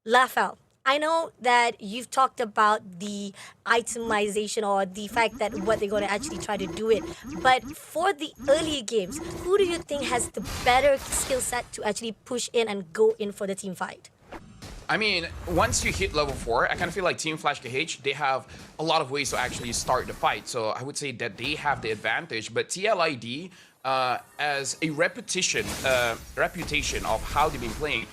Lafel, I know that you've talked about the itemization or the fact that what they're going to actually try to do it. But for the early games, who do you think has the better skill set to actually push in and go in for the team fight? I mean, once you hit level 4, I kind of feel like Team Flash KH, they have a lot of ways to actually start the fight. So I would say that they have the advantage. But TLID, as a reputation of how they've been playing,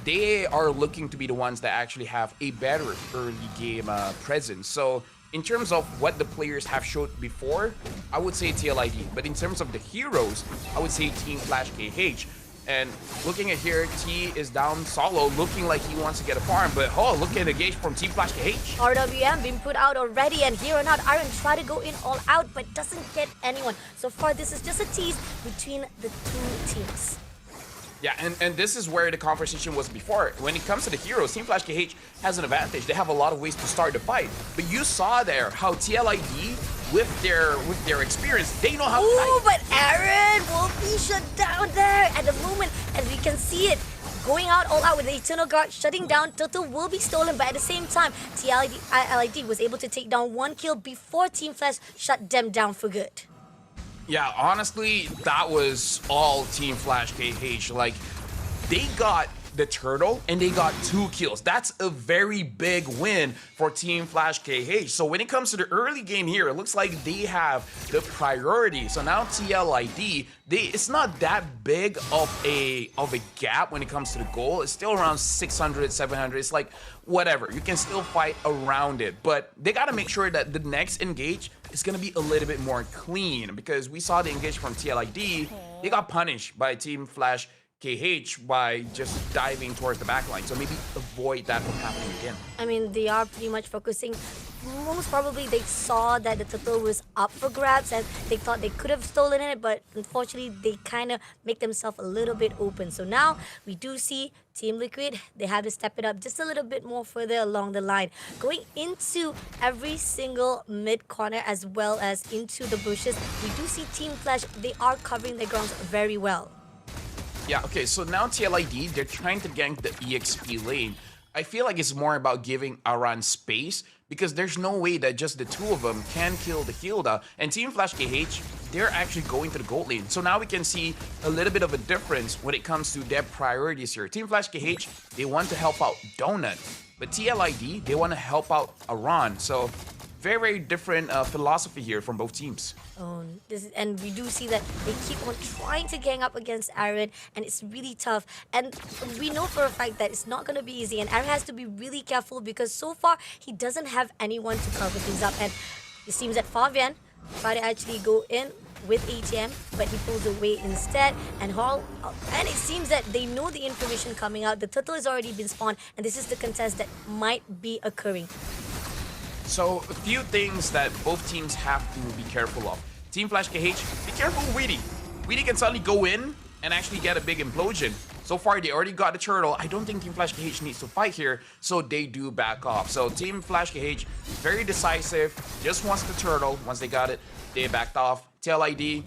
they are looking to be the ones that actually have a better early game presence. So in terms of what the players have showed before, I would say TLID. But in terms of the heroes, I would say Team Flash KH. And looking at here, T is down solo, looking like he wants to get a farm. But oh, look at the gauge from Team Flash KH. RWM being put out already, and here on out, Iron try to go in all out, but doesn't get anyone. So far, this is just a tease between the two teams. Yeah, and this is where the conversation was before. When it comes to the heroes, Team Flash KH has an advantage. They have a lot of ways to start the fight. But you saw there how TLID, with their experience, they know how to fight. Ooh, but Aaron will be shut down there at the moment, and we can see it. Going out all out with the Eternal Guard, shutting down, Turtle will be stolen, but at the same time, TLID was able to take down one kill before Team Flash shut them down for good. Yeah, honestly, that was all Team Flash KH. Like, they got the turtle and they got 2 kills. That's a very big win for Team Flash KH. So when it comes to the early game here, it looks like they have the priority. So now TLID, it's not that big of a gap when it comes to the goal. It's still around 600, 700. It's like whatever. You can still fight around it, but they got to make sure that the next engage is going to be a little bit more clean, because we saw the engage from TLID. They got punished by Team Flash KH by just diving towards the backline. So maybe avoid that from happening again. I mean, they are pretty much focusing. Most probably they saw that the turtle was up for grabs and they thought they could have stolen it, but unfortunately they kind of make themselves a little bit open. So now we do see Team Liquid, they have to step it up just a little bit more further along the line. Going into every single mid corner as well as into the bushes, we do see Team Flash, they are covering their grounds very well. Yeah, okay, so now TLID, they're trying to gank the EXP lane. I feel like it's more about giving Aran space, because there's no way that just the two of them can kill the Hilda. And Team Flash KH, they're actually going to the gold lane. So now we can see a little bit of a difference when it comes to their priorities here. Team Flash KH, they want to help out Donut, but TLID, they want to help out Aran. So very, very different philosophy here from both teams. And we do see that they keep on trying to gang up against Aaron, and it's really tough. And we know for a fact that it's not going to be easy, and Aaron has to be really careful because so far he doesn't have anyone to cover things up. And it seems that Fabian tried to actually go in with ATM, but he pulls away instead. And it seems that they know the information coming out. The turtle has already been spawned, and this is the contest that might be occurring. So, a few things that both teams have to be careful of. Team Flash KH, be careful with Weedy. Weedy can suddenly go in and actually get a big implosion. So far, they already got the turtle. I don't think Team Flash KH needs to fight here, so they do back off. So, Team Flash KH, very decisive, just wants the turtle. Once they got it, they backed off. TLID,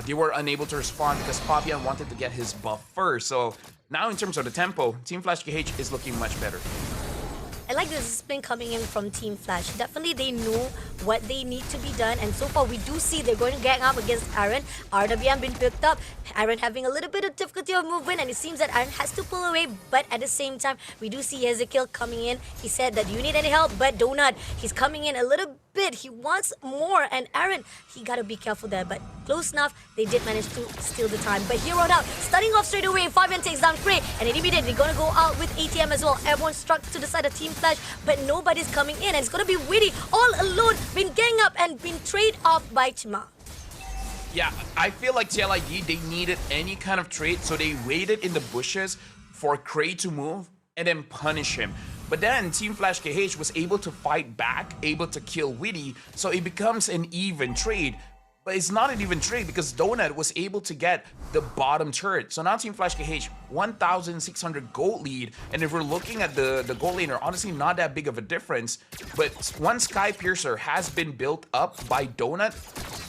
they were unable to respond because Fabian wanted to get his buff first. So, now in terms of the tempo, Team Flash KH is looking much better. I like the discipline coming in from Team Flash. Definitely they know what they need to be done, and so far we do see they're going to gang up against Aaron. RWM been picked up. Aaron having a little bit of difficulty of movement, and it seems that Aaron has to pull away, but at the same time we do see Ezekiel coming in. He said that, do you need any help? But Donut, he's coming in a little bit. He wants more, and Aaron, he gotta be careful there, but close enough. They did manage to steal the time. But here on out, starting off straight away, Fabian takes down Frey, and immediately gonna go out with ATM as well. Everyone struck to the side of Team Flash, but nobody's coming in, and it's gonna be Witty all alone, been gang up and been traded off by Chima. Yeah, I feel like TLID, they needed any kind of trade, so they waited in the bushes for Cray to move and then punish him. But then Team Flash KH was able to fight back, able to kill Witty, so it becomes an even trade. But it's not an even trade because Donut was able to get the bottom turret. So now Team Flash KH, 1,600 gold lead. And if we're looking at the gold laner, honestly not that big of a difference. But once Sky Piercer has been built up by Donut,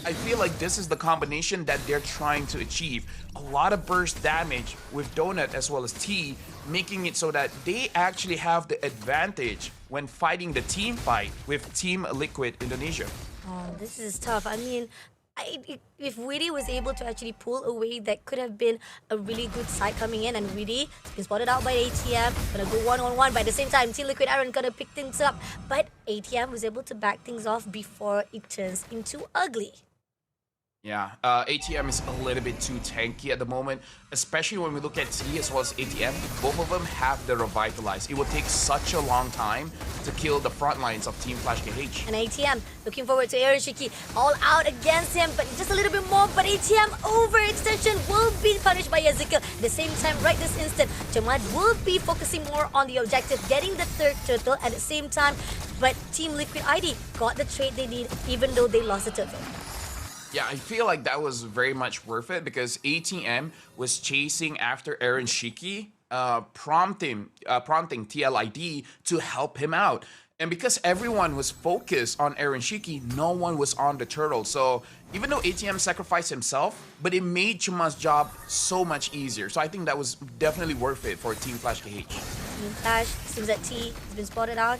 I feel like this is the combination that they're trying to achieve. A lot of burst damage with Donut as well as T, making it so that they actually have the advantage when fighting the team fight with Team Liquid Indonesia. Oh, this is tough. I mean, if Weedy was able to actually pull away, that could have been a really good side coming in. And Weedy is spotted out by ATM, gonna go one-on-one. But at the same time, Team Liquid Iron gonna pick things up. But ATM was able to back things off before it turns into ugly. Yeah, ATM is a little bit too tanky at the moment, especially when we look at T as well as ATM. Both of them have the Revitalize. It will take such a long time to kill the front lines of Team Flash KH. And ATM looking forward to Aaron Shiki all out against him, but just a little bit more. But ATM overextension will be punished by Ezekiel. At the same time, right this instant, Jamad will be focusing more on the objective, getting the third turtle at the same time. But Team Liquid ID got the trade they need, even though they lost the turtle. Yeah, I feel like that was very much worth it because ATM was chasing after Aaron Shiki, prompting TLID to help him out. And because everyone was focused on Aaron Shiki, no one was on the turtle. So even though ATM sacrificed himself, but it made Chuma's job so much easier. So I think that was definitely worth it for Team Flash KH. Team Flash, seems that T has been spotted out.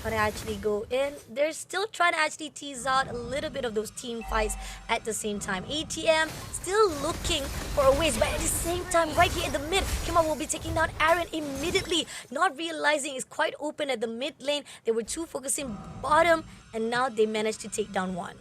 Trying to actually go in. They're still trying to actually tease out a little bit of those team fights at the same time. ATM still looking for a ways, but at the same time, right here in the mid, Kima will be taking down Aaron immediately, not realizing it's quite open at the mid lane. They were two focusing bottom, and now they managed to take down one.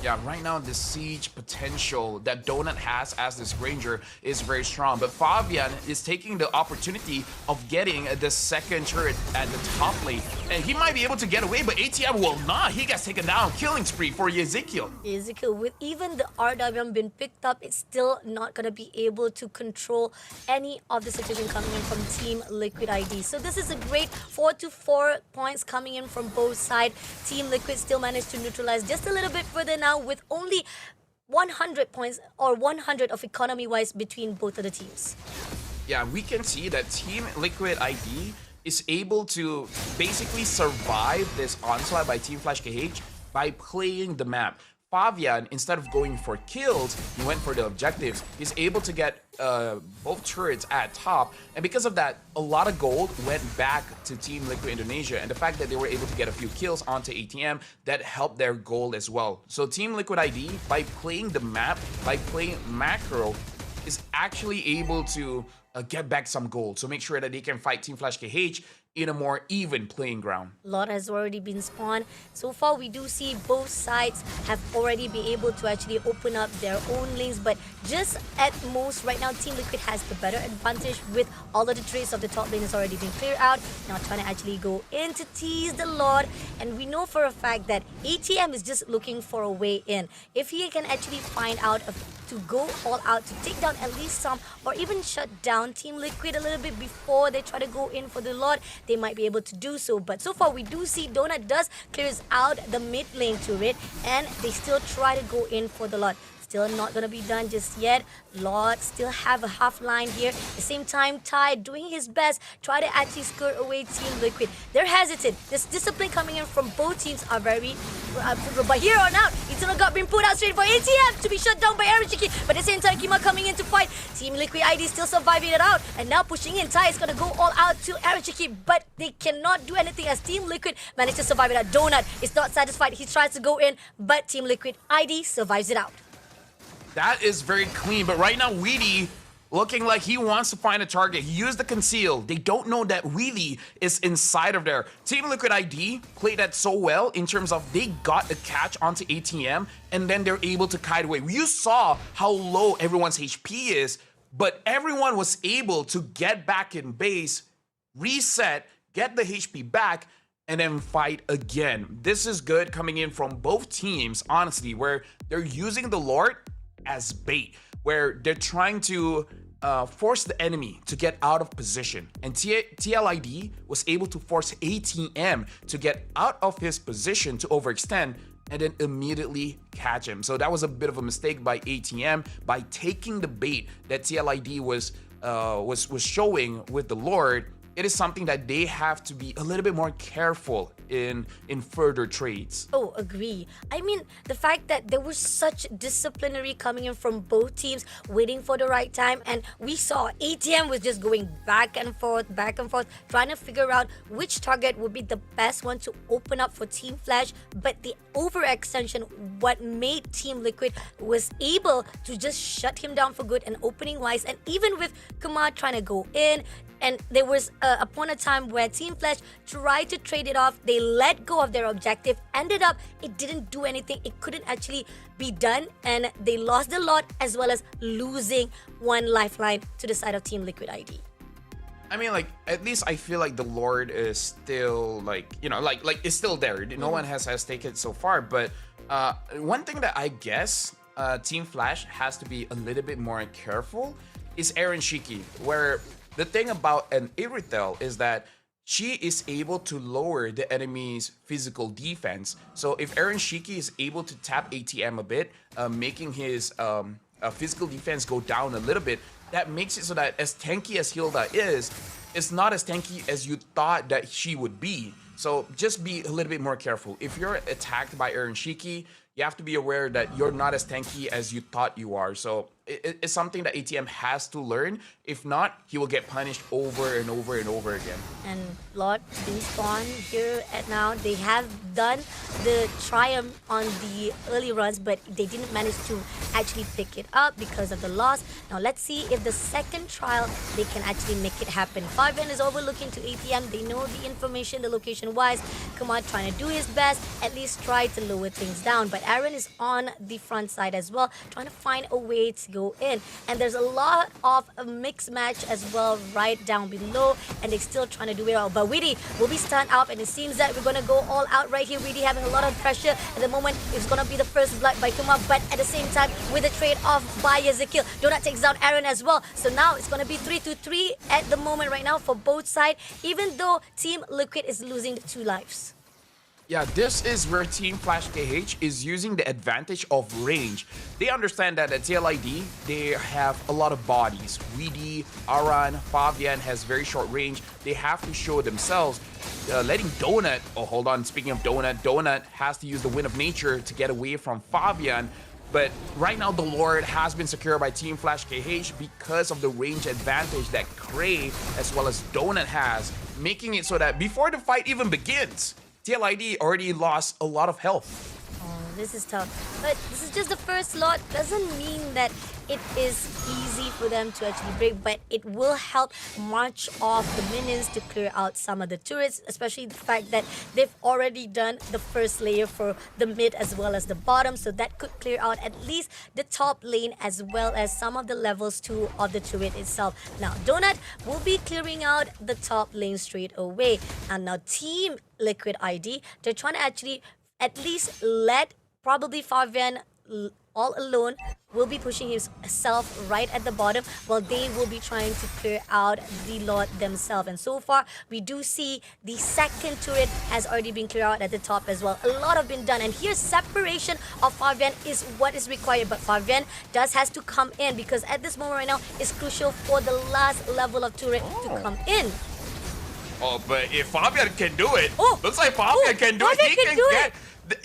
Yeah, right now the siege potential that Donut has as this Ranger is very strong. But Fabian is taking the opportunity of getting the second turret at the top lane. And he might be able to get away, but ATM will not. He gets taken down. Killing spree for Ezekiel. Ezekiel, with even the RWM been picked up, it's still not going to be able to control any of the situation coming in from Team Liquid ID. So this is a great 4-4 points coming in from both sides. Team Liquid still managed to neutralize just a little bit further now with only 100 points or 100 of economy-wise between both of the teams. Yeah, we can see that Team Liquid ID is able to basically survive this onslaught by Team Flash KH by playing the map. Fabian, instead of going for kills, he went for the objectives. He's able to get both turrets at top, and because of that, a lot of gold went back to Team Liquid Indonesia, and the fact that they were able to get a few kills onto ATM, that helped their gold as well. So Team Liquid ID, by playing the map, by playing macro, is actually able to get back some gold, so make sure that they can fight Team Flash KH in a more even playing ground. A lot has already been spawned. So far, we do see both sides have already been able to actually open up their own lanes, but just at most right now, Team Liquid has the better advantage with all of the traits of the top lane has already been cleared out. Now trying to actually go in to tease the Lord, and we know for a fact that ATM is just looking for a way in. If he can actually find out to go all out to take down at least some, or even shut down Team Liquid a little bit before they try to go in for the Lord, they might be able to do so. But so far, we do see Donut does clears out the mid lane turret, and they still try to go in for the Lord. Still not going to be done just yet. Lord still have a half line here. At the same time, Ty doing his best, try to actually skirt away Team Liquid. They're hesitant. This discipline coming in from both teams are very... but here on out, Eternal got been put out straight for ATM to be shut down by Arachiki. But at the same time, Kima coming in to fight. Team Liquid ID still surviving it out. And now pushing in, Ty is going to go all out to Arachiki. But they cannot do anything as Team Liquid managed to survive it out. Donut is not satisfied. He tries to go in, but Team Liquid ID survives it out. That is very clean, but right now Weedy looking like he wants to find a target. He used the conceal. They don't know that Weedy is inside of there. Team Liquid ID played that so well in terms of they got a catch onto ATM and then they're able to kite away. You saw how low everyone's HP is, but everyone was able to get back in base, reset, get the HP back, and then fight again. This is good coming in from both teams, honestly, where they're using the Lord as bait, where they're trying to force the enemy to get out of position. And TLID was able to force ATM to get out of his position to overextend and then immediately catch him. So that was a bit of a mistake by ATM by taking the bait that TLID was showing with the Lord it is something that they have to be a little bit more careful in further trades. Oh, agree. I mean, the fact that there was such disciplinary coming in from both teams, waiting for the right time, and we saw ATM was just going back and forth, trying to figure out which target would be the best one to open up for Team Flash. But the overextension, what made Team Liquid was able to just shut him down for good and opening wise, and even with Kumar trying to go in. And there was upon a time where Team Flash tried to trade it off. They let go of their objective. Ended up, it didn't do anything. It couldn't actually be done. And they lost a lot as well as losing one lifeline to the side of Team Liquid ID. I mean, like, at least I feel like the Lord is still, like, you know, like it's still there. No one has taken it so far. But one thing that I guess Team Flash has to be a little bit more careful is Aaron Shiki, where the thing about an Irithel is that she is able to lower the enemy's physical defense. So if Aaron Shiki is able to tap ATM a bit, making his physical defense go down a little bit, that makes it so that as tanky as Hilda is, it's not as tanky as you thought that she would be. So just be a little bit more careful. If you're attacked by Aaron Shiki, you have to be aware that you're not as tanky as you thought you are. So it's something that ATM has to learn. If not, he will get punished over and over and over again. And Lord Respawn here at now, they have done the triumph on the early runs, but they didn't manage to actually pick it up because of the loss. Now let's see if the second trial they can actually make it happen. Fabian is overlooking to ATM. They know the information, the location wise. Kumar trying to do his best, at least try to lower things down. But Aaron is on the front side as well, trying to find a way to go in. And there's a lot of a mixed match as well right down below, and they're still trying to do it all. But Weedy will be stunned up, and it seems that we're going to go all out right here. Weedy having a lot of pressure at the moment. It's going to be the first blood by Kumar, but at the same time with a trade off by Ezekiel, Donut takes down Aaron as well. So now it's going to be 3-3 at the moment right now for both sides, even though Team Liquid is losing 2 lives. Yeah, this is where Team Flash KH is using the advantage of range. They understand that at TLID, they have a lot of bodies. Weedy, Aran, Fabian has very short range. They have to show themselves. Letting Donut, oh, hold on, speaking of Donut has to use the Wind of Nature to get away from Fabian. But right now, the Lord has been secured by Team Flash KH because of the range advantage that Cray as well as Donut has, making it so that before the fight even begins, TLID already lost a lot of health. Oh, this is tough. But this is just the first lot. Doesn't mean that it is easy for them to actually break, but it will help march off the minions to clear out some of the turrets, especially the fact that they've already done the first layer for the mid as well as the bottom, so that could clear out at least the top lane as well as some of the levels 2 of the turret itself. Now, Donut will be clearing out the top lane straight away. And now Team Liquid ID, they're trying to actually at least let probably Fabian all alone will be pushing himself right at the bottom while they will be trying to clear out the lot themselves. And so far, we do see the second turret has already been cleared out at the top as well. A lot have been done. And here, separation of Fabian is what is required. But Fabian has to come in because at this moment right now, it's crucial for the last level of turret to come in. Oh, but if Fabian can do it, looks like Fabian can do it. Fabian can do it.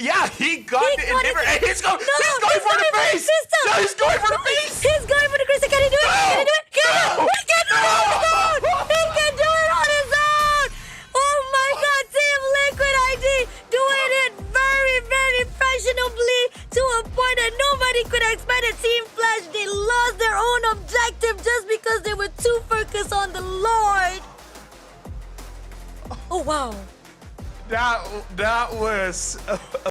Yeah, he got the inhibitor, and he's going for the face! No, he's going for the face! He's going for the crystal. Can he do it? Can he do it? Can he do it? He can do it on his own! He can do it on his own! Oh my god, Team Liquid ID doing it very, very fashionably to a point that nobody could expect it. Team Flash, they lost their own objective just because they were too focused on the Lord. Oh wow. That was